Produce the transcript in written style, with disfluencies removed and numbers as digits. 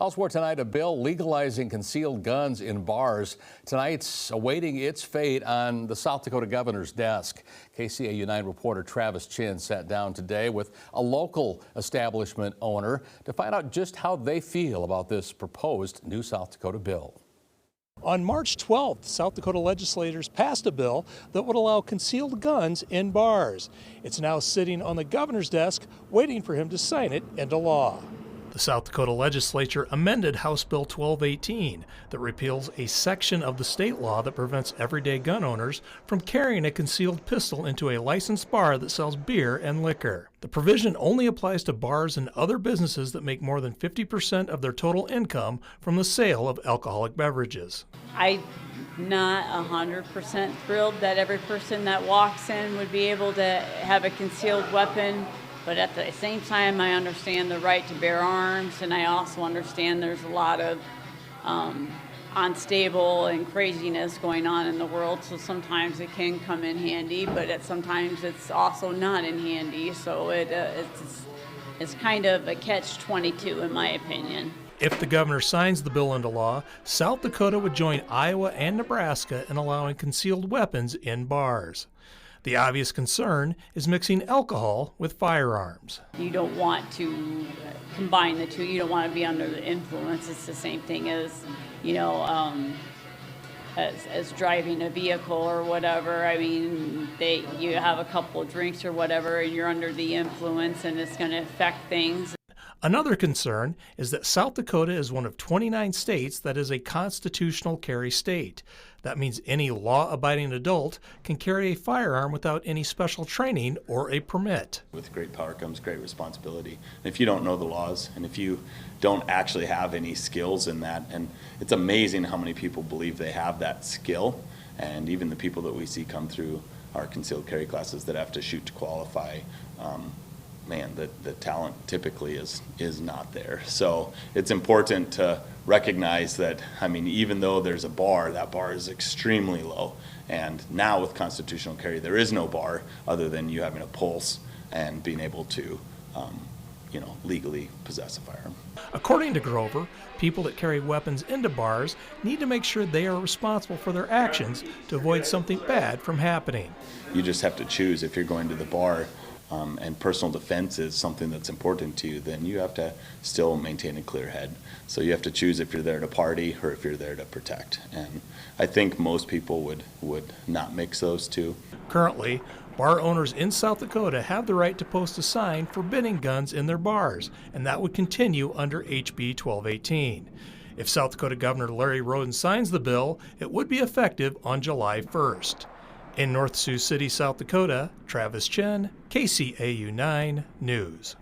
Elsewhere tonight, a bill legalizing concealed guns in bars. Tonight's awaiting its fate on the South Dakota governor's desk. KCAU-9 reporter Travis Chin sat down today with a local establishment owner to find out just how they feel about this proposed new South Dakota bill. On March 12th, South Dakota legislators passed a bill that would allow concealed guns in bars. It's now sitting on the governor's desk, waiting for him to sign it into law. The South Dakota legislature amended House Bill 1218 that repeals a section of the state law that prevents everyday gun owners from carrying a concealed pistol into a licensed bar that sells beer and liquor. The provision only applies to bars and other businesses that make more than 50% of their total income from the sale of alcoholic beverages. I'm not 100% thrilled that every person that walks in would be able to have a concealed weapon. But at the same time, I understand the right to bear arms, and I also understand there's a lot of unstable and craziness going on in the world, so sometimes it can come in handy, but sometimes it's also not in handy, so it's kind of a catch-22 in my opinion. If the governor signs the bill into law, South Dakota would join Iowa and Nebraska in allowing concealed weapons in bars. The obvious concern is mixing alcohol with firearms. You don't want to combine the two. You don't want to be under the influence. It's the same thing as, as driving a vehicle or whatever. I mean, you have a couple of drinks or whatever, and you're under the influence, and it's going to affect things. Another concern is that South Dakota is one of 29 states that is a constitutional carry state. That means any law-abiding adult can carry a firearm without any special training or a permit. With great power comes great responsibility. If you don't know the laws and if you don't actually have any skills in that, and it's amazing how many people believe they have that skill, and even the people that we see come through our concealed carry classes that have to shoot to qualify, man, the talent typically is not there. So it's important to recognize that, I mean, even though there's a bar, that bar is extremely low. And now with constitutional carry, there is no bar other than you having a pulse and being able to, legally possess a firearm. According to Grover, people that carry weapons into bars need to make sure they are responsible for their actions to avoid something bad from happening. You just have to choose. If you're going to the bar and personal defense is something that's important to you, then you have to still maintain a clear head. So you have to choose if you're there to party or if you're there to protect. And I think most people would not mix those two. Currently, bar owners in South Dakota have the right to post a sign forbidding guns in their bars, and that would continue under HB 1218. If South Dakota Governor Larry Roden signs the bill, it would be effective on July 1st. In North Sioux City, South Dakota, Travis Chin, KCAU-9 News.